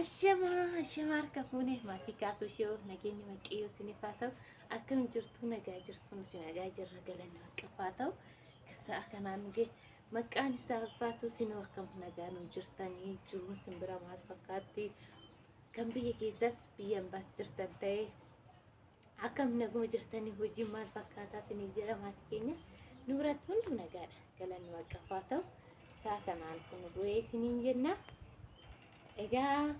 Ashama harka fuunee maatii kaasuu ishee nageenya waqiyyoo isiniif haa ta'u akkam jirtu nagaa jirtu nuti nagaa jirra galanni waaqaaf haa ta'u kasaa kanaan gee maqaan isaa ulfaatu isin akkam nagaa nu jirtanii jiruun simbira maal fakkaatti kan biyya keessas biyya ambaas jirtan ta'e akkam naguma jirtanii hojii maal fakkaataa isinii jira maatii keenya nu biratti hundi nagaadha galanni waaqaaf haa ta'u saa kanaan kun bu'ee isiniin jenna. Egaa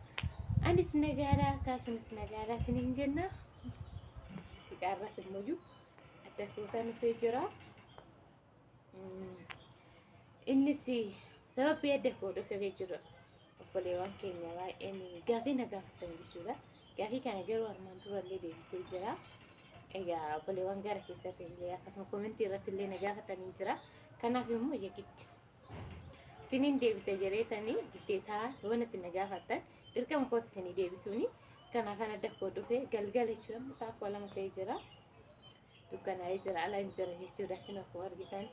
anis nagaadha kaasunis nagaadha isiniin jenna. Iqaarras immoo adda fuutaan dhufee jira. Innis sababii adda koo dhufee jira. Obboleewwan keenya baay'een gaafii na gaafatan jechuudha. Gaafii kana garuu armaan durallee deebisee jira. Egaa obboleewwan gara keessatti illee akkasuma koomentii irratti illee na gaafatanii jira. Kanaaf immoo yegiddi. Sinin deebisee jireetanii giddeetaa waan isin gaafatan dirqama kooti isinii deebisuuni kanaaf adda koo dhufee galgala jechuudha sa'a lama ta'ee jira dukkanaa'ee jira ala hin jira jechuudha kan akkuma argitan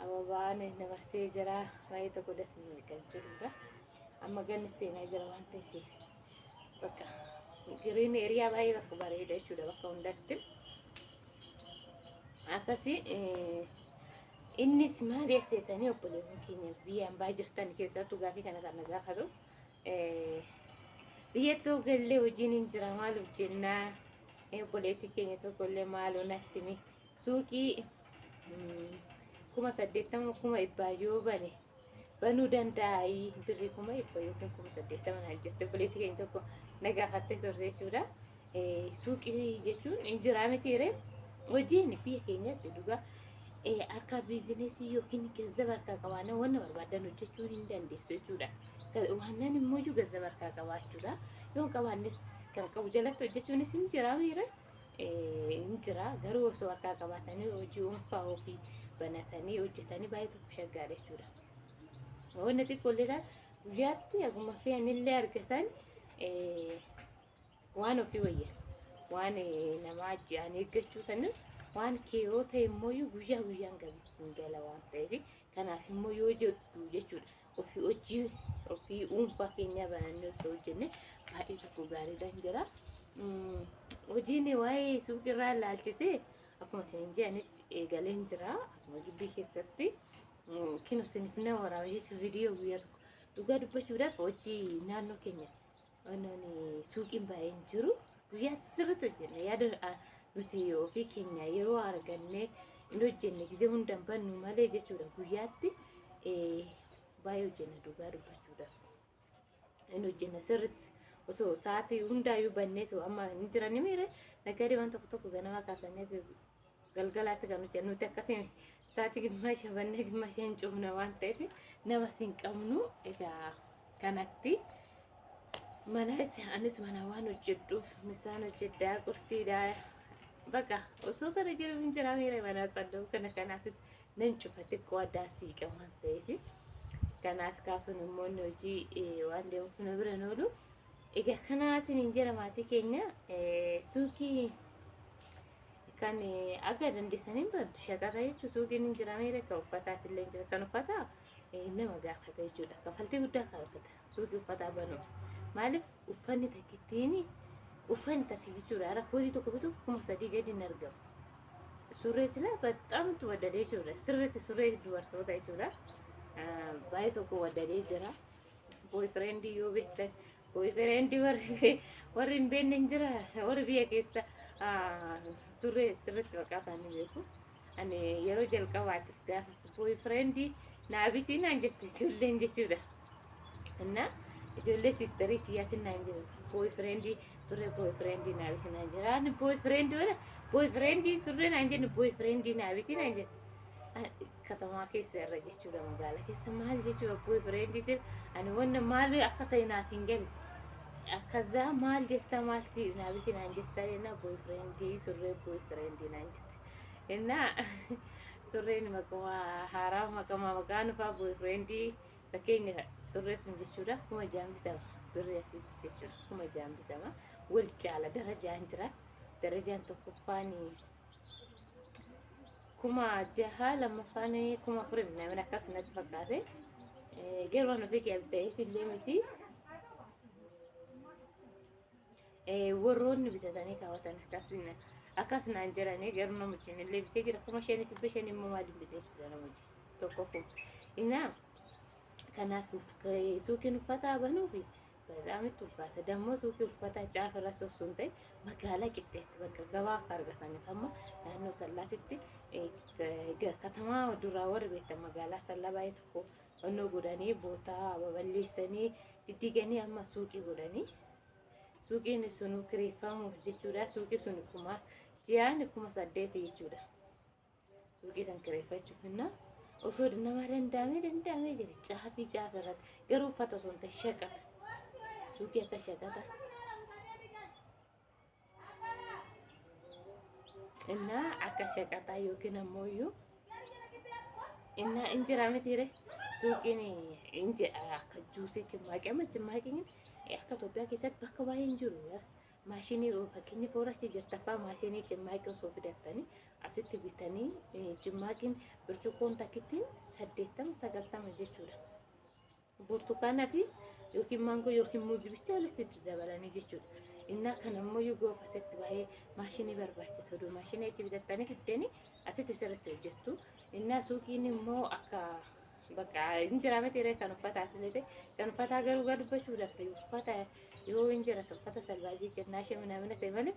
ababaan nabarsee jira baay'ee tokko dasni kan jirudha amma ganni seenaa jira waan ta'eef bakka giriin eriyaa baay'ee bakka bareeda jechuudha bakka hundatti akkasii innis maal yaseetanii obboleewwan keenya biyya ambaa jirtan keessattuu gaafii kana kan gaafatu biyyattuu gallee hojiin hin jira maal hojjennaa obboleetti keenya tokkollee maal onattimi suuqii 80,000 yoo bane banuu danda'ai birrii 100 yookiin 80,000 jette obboleetti keenya tokko na gaafattee turte jechuudha suuqii jechuun hin jira mitiire hojiin biyya keenyatti dhugaa akka biizinesii yookiin ገንዘብ harkaa qabaanna wanna barbaadan hojjechuu hin dandeessu jechuudha. Waan immoo ገንዘብ harkaa qabaachuudha. Yoo qabaannes kan qabu jalatti hojjechuunis hin jira miira. Hin jira garuu osoo harkaa qabaatanii hojii dhuunfaa ofii banatanii hojjetanii baay'ee tokko shaggaadha jechuudha. Wanni xiqqoollee guyyaatti akkuma fe'anillee argatan waan ofii wayya. Waan nama ajjaan eeggachuu sanin waan kiyoo ta'e immoo guyyaa guyyaan gabisin gala waan ta'eef kanaaf immoo yoo jedhu jechuudha ofii hojii ofii dhuunfaa keenya banannee osoo hojjenne baay'ee tokko gaariidhaan jira. Hojiin waa'ee suuqirraa ilaalchisee akkuma isin jedhanis eegaleen jira asuma gibbii keessatti kino isiniif na waraabaa jechuun viidiyoo guyyaa tokko dhugaa dubbachuudhaaf hojii naannoo keenya wannoon suuqiin baay'een jiru guyyaatti sirriitti hojjenna yaada nuti ofii keenya yeroo arganne hin hojjenne gisee hundaan bannu malee jechuudha guyyaatti baay'ee hojjenna dhugaa dubbachuudhaaf hin hojjenna sirriitti osoo sa'aatii hundaayyuu banneetu amma hin jirani miire naggaadee waan tokko ganama kaasanii galgalaatti kan hojjennu nuti akkasii sa'aatii gimmaasha bannee gimmaasha hin cufna waan ta'eef nama hin qabnu egaa kanatti manas anis mana waan hojjedhuuf misaan hojjedhaa qursiidhaa bakka osoo kana jiru hin jira miira mana salloo kanaafis nan cufa xiqqoo addaa siiqa waan ta'eef kanaaf kaasuun immoo hojii waan deemuuf nu bira oolu egaa kana isiniin jira maatii keenya suuqii kan akka dandeessaniin bantu shaqata jechuun suuqiin hin jira miira kan uffataatillee jira kan uffataa nama gaafata jechuudha kaffaltii guddaa gaafata suuqii uffataa banuuf maaliif uffanni takkittiin uffanni takka jechuudha rakkootii tokko bituuf 3,000 gadi hin argamu. Surree sila በጣም ተወደደ jechuudha sirriitti surree dubartoota jechuudha baay'ee tokko wadadee jira boyfriend yoo beektan boyfriend warri hin beekne hin jira warri biyya keessa surree sirriitti maqaa isaanii beeku ani yeroo jalqabaatiif gaafa boyfriend naa bitii naan jette ijoolleen jechuudha. Innaa ijoollee sisterii tiyyaatiin naan jiru boyfriend surree boyfriend naa bitii naan jira ani boyfriend wala boyfriend surree naan jennu boyfriend naa bitii naan jette katamaa keessa irra jechuudha magaalaa keessa maal jechuudha boyfriend sir ani wanna maal akka ta'e naaf hin galle akkazaa maal jetta maal si naa bitii naan jetta jenna boyfriend surree boyfriend naan jette innaa surreen maqaa haaraa maqaan faa boyfriend fakkeenya surree sun jechuudha kuma jaan bitama birrii asitti jechuudha kuma jaan bitama wal caala darajaan jira darajaan tokkoffaan kuma jaha lammaffaan kuma afurii namni akkasumatti fakkaate garuu waan ofii qabxee illee miti warroonni bitatanii kaawwatan akkasnaan jiranii garuu namichi illee bitee jira kuma shanii fi bishaan immoo maaliin biteessudha namichi tokkoffuu innaa kanaaf suuqiin uffataa banuufi በጣም ulfaata ደግሞ suuqii uffata caafirra sossoon ta'e magaalaa qixxeetti bakka gabaa akka argataniif amma naannoo sallaatitti katamaa duraa warri beektan magaalaa sallaa baay'ee tokko onnoo godhanii bootaa baballeessanii diddiganii amma suuqii godhanii suuqiin sun kireeffamuuf jechuudha suuqii sun ji'aan 8,000 jechuudha suuqii san kireeffachuuf innaa osoo nama danda'amee jira caafii caafirratti garuu uffata sun ta'e shaqata suuqii akka shaqata innaa akka shaqataa yookiin ammoo iyyuu innaa injira mitiire suuqiin akka juusii cimmaaqii amma cimmaaqiin akka Itoophiyaa keessatti bakka baay'ee hin jiru maashinii fakkeenya foorasii jirtaffaa maashinii cimmaaqii osoo fidattanii asitti bitanii cimmaaqiin bircuqqoon takkittiin 80-90 jechuudha burtukaanaa fi yookiin maangoo yookiin muuzii bicha walitti dabalanii jechuudha. Innaa kana immoo yoo goofa asitti baay'ee maashinii barbaachisa. Oduu maashinii achi bitattanii fiddanii asitti sirriitti hojjettu. Innaa suuqiin immoo akka bakka injira mitiiree kan uffataa filate kan uffataa garuu gad dubbachuudhaaf uffata yoo injira uffata salbaajii kennaashee minamina ta'e malee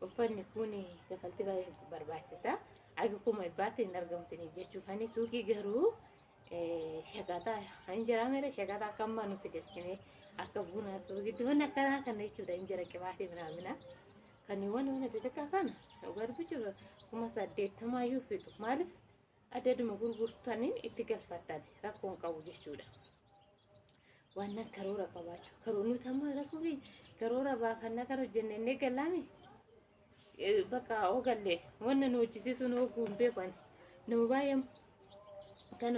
uffanni kun kafaltii baay'ee barbaachisa. Akkuma ibbaatti hin argamsine jechuuf ani suuqii garuu shaqataa injira mere shaqataa akka ammaa nutti gashinee akka buna suuqiitti wanni akkanaa kana jechuudha injira qibaatii minamina kan waan xixiqqaa kana garbichuudha 80,000 iyyuu fixu maaliif adaduma gurgurtaniin itti galfattan rakkoon qabu jechuudha waan karoora qabaachuu karoorni tamma rakkoo karoora baafannaa kan hojjennee galaami bakka ogalle wanna nu hojjisiisu nu oguun beekan nama baay'ee kan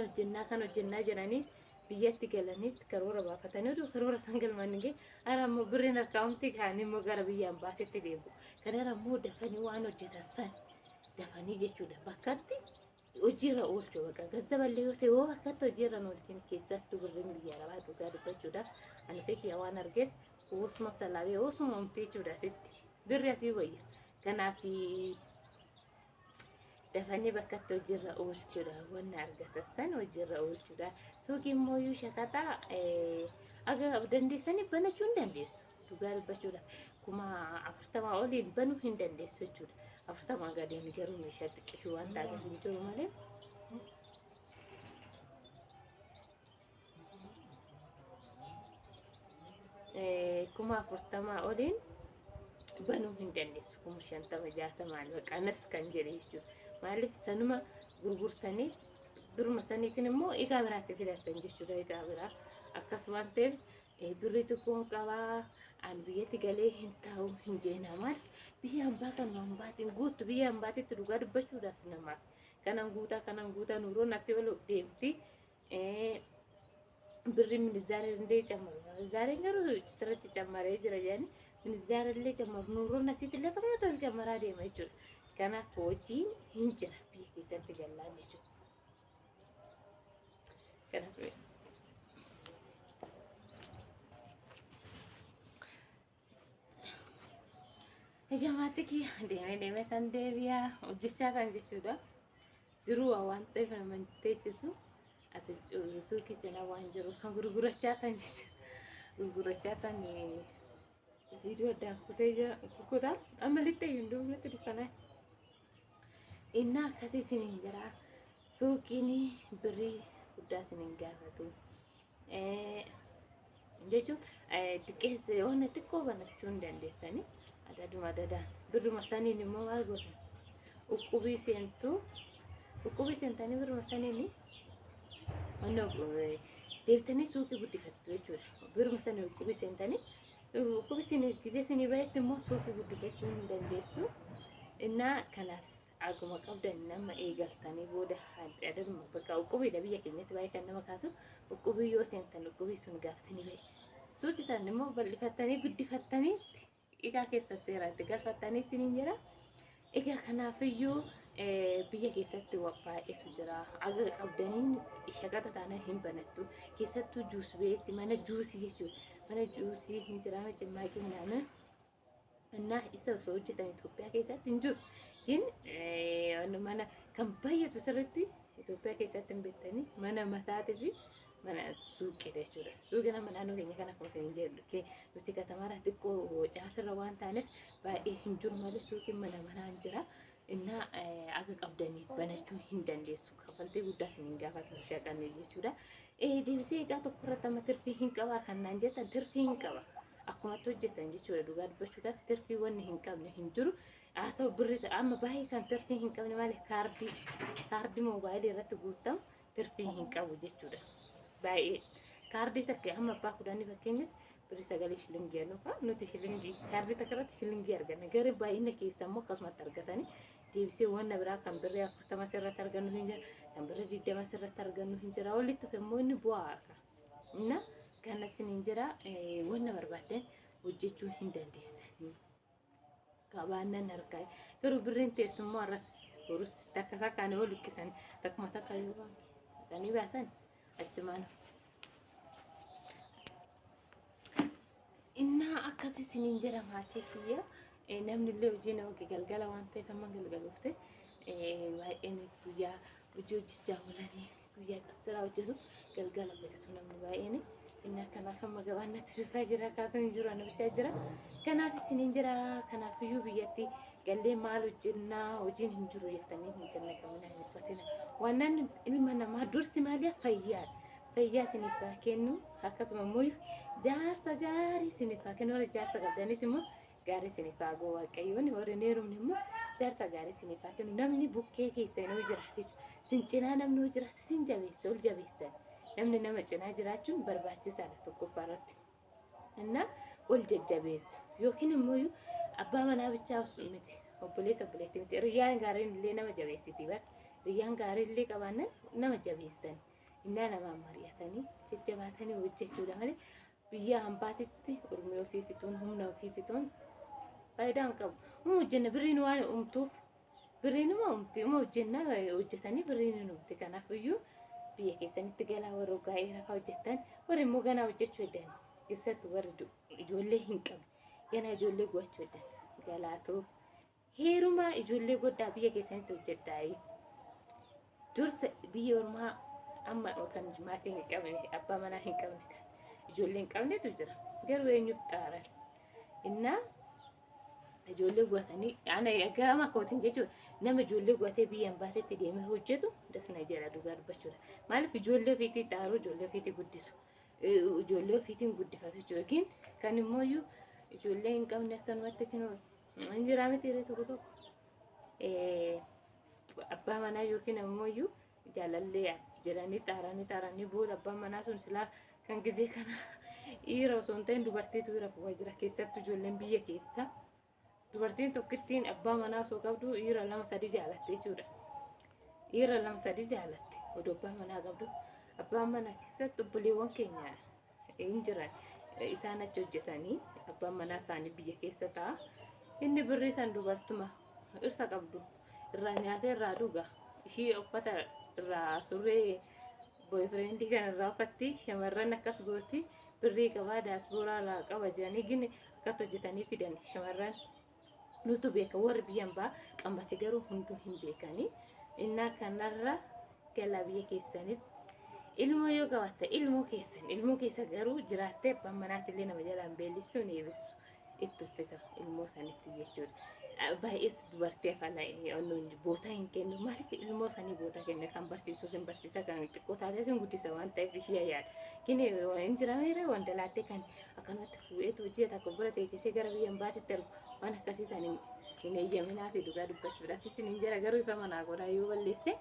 hojjennaa jedhanii biyyatti galanitti karoora baafatanii oduu karoora san galmanii arammoo birriin harkaa'umti kaanii immoo gara biyyaan baasetti deemu kanarra immoo dafanii waan hojjetan san dafanii jechuudha bakkatti hojiirra oolchuu bakka gazzaballee yoo ta'e yoo bakkatti hojiirra oolchin keessattuu birriin biyya arabaa dhugaa dubbachuudhaaf ani fekkii waan argeef osuma salaabee osuma umtee jechuudha asitti birri asii wayya kanaaf dafanii bakkatti hojiirra oolchuudha wanna argatan san hojiirra oolchuudha suuqiin mooyyuu shaqataa aga dandeessanii banachuu hin dandeessu dhugaa dubbachuudhaaf 40 oliin banuu hin dandeessu jechuudha 40 gadiin garuu meeshaa xiqqishuu waan taateef hin jiru malee kuma 40 oliin banuu hin dandeessu 50-60 baqanas kan jedhe jechuudha maaliif sanuma gurgurtanii duruma saniitiin immoo egaa biraatti fidatan jechuudha egaa biraa akkasumaan ta'e birrii tokkoon qabaa an biyyatti galee hin taa'u hin jeena maal biyya hambaa kan hambaatiin guutu biyya hambaatitti dhugaa dubbachuudhaaf namaaf kanan guutaa nuuroon asii ol deemti birri minizaarii illee cammaru minizaarii garuu sirriitti cammaree jira jedhanii minizaarii illee cammaru nuuroon asiitti illee akkasuma tol cammaraa deema jechuudha kanaaf hojiin hin jira biyya keessatti gallaan jechuudha kanaaf egaa maatii kiyya deemee kan deebi'aa hojjechaa kan jechuudha jiruu waan ta'eef nama teechisu asitti suuqii jala waan jiru kan gurgurachaa kan jechuudha gurgurachaa kan viidiyoo addaan kutee jira kukutaa amma lixxee hundumaatti dukkanaa innaa akkasii isiniin jira suuqiin birrii guddaa isiniin gaafatu jechuun xiqqeessa waan xiqqoo banachuu hin dandeessanii adaduma adadaan birruma saniin immoo maal gootan uqubii seentanii birruma saniin deebitanii suuqii guddifattu jechuudha birruma sanii uqubii seentanii uqubii isin gisee isinii bahetti immoo suuqii guddifachuu hin dandeessu innaa kanaaf aguma qabdan nama eegaltanii booda adaduma bakka uqubiidha biyya keenyatti baay'ee kan nama kaasu uqubii yoo seentan uqubii sun gaafsanii bahe suuqii isaan immoo bal'ifattanii guddifattanii egaa keessa seeraatti galfattanii isiniin jira egaa kanaafiyyuu biyya keessatti baay'eetu jira aga qabdaniin shaqata taana hin banattu keessattuu juus beekti mana juusii jechuudha mana juusii hin jiraame cimmaaqii midhaanii እና isa osoo hojjetan Itoophiyaa keessatti hin jiru. Gin mana kan baay'atu sirriitti Itoophiyaa keessatti hin beektanii mana mataatii fi mana suuqiidha jechuudha. Suuqiin amma naannoo keenya kana akkuma isin jedhu nuti katamaadhaa xiqqoo caasirra waan taaneef baay'ee hin jiru malee suuqiin mana manaan jira. Inna akka qabdanii banachuu hin dandeessu. Kaffaltii guddaa isin hin gaafatu shaqanne jechuudha. Deebisee egaa tokko irratti amma tirfii hin qaba kan naan jettan tirfii hin qaba. Akkuma hojjetan jechuudha dhugaa dubbachuudhaaf tirfii wanni hin qabne hin jiru. Haa ta'u birri amma baay'ee kan tirfii hin qabne malee kaardii moobaayilii irratti guutamu tirfii hin qabu jechuudha. Baay'ee kaardii takka amma abbaa kudhanii fakkeenyaaf birri 9 shilingii anuufa nuti shilingii kaardii takka irratti shilingii arganna. Garee baay'ina keessa immoo akkasumatti argatanii deebisee wanna biraa kan birri 40 irratti argannu hin jira. Kan birri 20 irratti argannu hin jira. Walitti dhufe immoo inni bu'aa akka. Kana sinin jira wanna barbaadan hojjechuu hin dandeessanii. Qabaanan argaa garuu birriin teessummaa arras borus takka takkaan yoo lukkisan takkuma takka yoo baasanii baasan achumaan. Innaa akkasii sinin jira maatii kiyya namni illee hojii nama galgala waan ta'eef amma galgalufte baay'een guyyaa hojii hojjechaa oolanii guyyaa qasiraa hojjetu galgala hojjetu namni baay'een. Inna kanaaf amma gabaannatti dhufaa jira kaasuu hin jiru anabichaa jira. Kanaaf isiniin jira kanaaf iyyuu biyyatti gallee maal hojjennaa hojiin hin jiru jettanii hin jenne qabna hin uffatina. Waan ilma namaa dursi maaliif fayyaa isiniif kennu akkasuma immoo jaarsa gaarii isiniif kennu warra jaarsa qabdanis immoo gaarii isiniif goo waaqayyoon warri neerumni immoo jaarsa gaarii isiniif kennu namni bukkee keessa yoo jiraate sincinaa namni jiraate sin jabeessa ol jabeessan. Namni nama cinaa jiraachuun barbaachisaadha tokkoffaarratti. Inna ol jajjabeessu yookiin immoo abbaa manaa bichaa miti obboleessa obboleetti miti riyyaan gaariin illee nama jabeessiti bar riyyaan gaariin illee qabaannan nama jabeessan innaa namaan mari'atanii jajjabaatanii hojjechuudha malee biyya hambaatitti urmii ofii fixuun humna ofii fixuun faayidaa hin qabu. Hojjenna birriin waan umtuuf birriinuma umti hojjenna hojjetanii birriin hin umti kanaafiyyuu. Biyya keessanitti galaa warra gaa'ee rafaa hojjettan warri immoo ganaa hojjechuu eddan keessatti warri ijoollee hin qabne ganaa ijoollee gochuu eddan galaatu heerumaa ijoollee goddaa biyya keessanitti hojjedhaa dursa biyya ormaa amma kan maatiin hin qabne abbaa manaa hin qabne kan ijoollee hin qabnetu jira garuu eenyuuf xaaran innaa ijoollee guutanii ana gama kootiin jechuudha nama ijoollee guutee biyyaan baasetti deemee hojjetu dasna jira dhugaa dubbachuudha maaliif ijoollee ofiitii xaaruu ijoollee ofiitii guddisu ijoollee ofiitiin guddifatu jechuudha kan immoo ijoollee hin qabne akkanumatti kinoo hin jiraa miti irra tokko abbaa manaa yookiin ammoo jaalallee jiranii xaaranii booda abbaan manaa sun silaa kan gizee kana dhiira osoo hin ta'in dubartiitu dhiira fuudhaa jira keessattuu ijoolleen biyya keessa. Dubartiin tokkittiin abbaa manaa osoo qabdu dhiira 2-3 jaalatte jechuudha. Dhiira 2-3 jaalatte odoo abbaa manaa qabdu abbaan manaa keessatti obboleewwan keenya hin jiran isaan achi hojjetanii abbaan manaa isaanii biyya keessa ta'a. Inni birrii san dubartuma dhirsa qabdu irraa nyaata irraa dhuga ishii uffata irraa surree boyfriendii kan irraa uffatti shamarran akkas gooti birrii qabaa daaspooraa irraa qaba jedhanii gini akkas hojjetanii fidan shamarran. Nutu beeka warri biyyan baa qambasi garuu hunduu hin beekanii innaa kanarra galaa biyya keessanitti ilmoo yoo qabaatte ilmoo keessa garuu jiraattee abbaan manaatillee nama jalaan beellisuu ni eebbisu itti uffisa ilmoo sanitti jechuudha. Baay'ees dubartii afaan boota hin kennu maaliif ilmoo sanii boota kenna kan barsiisu sin barsiisa kan xiqqoo taatee sin guddisa waan ta'eef ishee yaada. Kini waan jirameera waan dalaattee kan akkanumatti fuudheetu hojjeta akka bira teessisee gara biyyan baatitti argu waan akkasii san hin eeyyaminaa fi dhugaa dubbachuudhaaf isin hin jira garuu ifa manaa godhaa yoo balleesse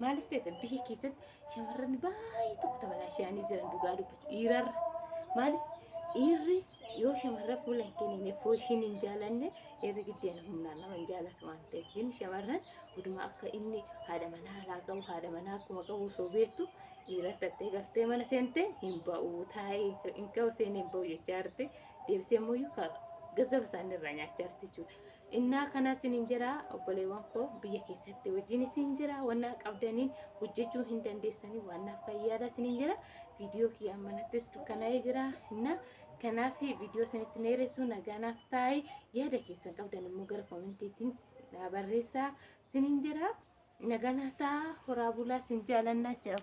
maaliif seetan biyya keessatti shamarran baay'ee tokko tabalaa ishanii jiran dhugaa dubbachuu dhiirarra maaliif dhiirri yoo shamarra fuula hin kennine fooshiin hin jaalanne dhiirri giddeen humnaan nama hin jaalatu waan ta'eef gini shamarran hunduma akka inni haadha manaa alaa qabu haadha manaa akkuma qabu osoo beektu dhiira tattee gartee mana seente hin ba'u taa'ee hin qabu seenee hin ba'u jechaa jirti deebisee immoo gazaba isaanii irraa nyaachaa jirti jechuudha. Innaa kana sinin jira obboleewwan koo biyya keessatti hojiin isin jira wanna qabdaniin hojjechuu hin dandeessanii wanna fayyaada sinin jira viidiyoo kiyya ammanattis dukkana'ee jira inna kanaaf viidiyoo isinitti neeressu nagaanaaf taa'e yaada keessan qabdan immoo gara koomentiitiin barreessaa sinin jira nagaanaaf ta'a horaa bulaa sin jaalannaa ciao